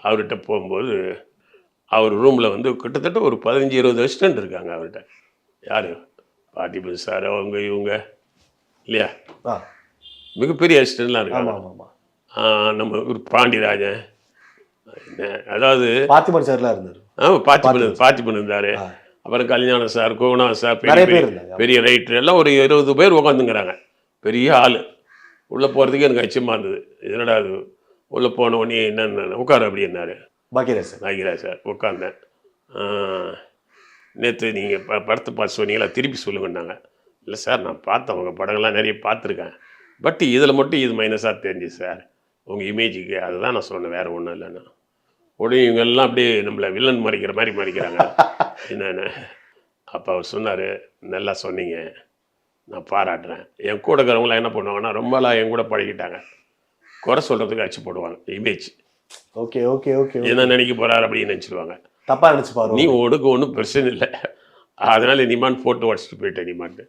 அவர்கிட்ட போகும்போது அவர் ரூமில் வந்து கிட்டத்தட்ட ஒரு 15-20 அசிஸ்டன்ட் இருக்காங்க அவர்கிட்ட. யார்? பார்த்திபன் சார், அவங்க இவங்க இல்லையா, மிகப்பெரிய அசிஸ்டன்ட்லாம் இருக்காங்க. நம்ம ஒரு பாண்டியராஜன், அதாவது பார்த்திபன் சார்லாம் இருந்தார். பார்த்திபன் இருந்தார். அப்புறம் கல்யாணம் சார், கோகுணா சார், பெரிய ரைட்டர் எல்லாம் ஒரு 20 பேர் உட்காந்துங்கிறாங்க. பெரிய ஆள். உள்ளே போகிறதுக்கு எனக்கு அச்சமாக இருந்தது. என்னடா அது, உள்ளே போன உடனே என்னென்ன உட்கார அப்படின்னாரு பாக்யராஜ் சார். உட்காந்தேன். நேற்று நீங்கள் படத்தை பார்த்து சொன்னீங்களா, திருப்பி சொல்லுங்கன்னாங்க. இல்லை சார், நான் பார்த்தேன், உங்கள் படங்கள்லாம் நிறைய பார்த்துருக்கேன். பட் இதில் மட்டும் இது மைனஸாக தெரிஞ்சு சார், உங்கள் இமேஜுக்கு. அதுதான் நான் சொன்னேன், வேறு ஒன்றும் இல்லைன்னா. உடனே இவங்கெல்லாம் அப்படியே நம்மளை வில்லன் மறைக்கிற மாதிரி மறைக்கிறாங்க. என்னென்ன அப்போ அவர் சொன்னார், நல்லா சொன்னீங்க, நான் பாராட்டுறேன். என் கூட இருக்கிறவங்களாம் என்ன பண்ணுவாங்கன்னா, ரொம்பலாம் என் கூட பழகிட்டாங்க, குறை சொல்கிறதுக்கு அச்சு போடுவாங்க. இமேஜ் என்ன நினைக்க போகிறார் அப்படின்னு நினச்சிடுவாங்க. தப்பாக நினச்சி பாரு, நீ ஒடுக்கு ஒன்றும் பிரச்சனை இல்லை, அதனால் நீமான் போட்டு உடச்சிட்டு போயிட்டேன் நீமான்ட்டு.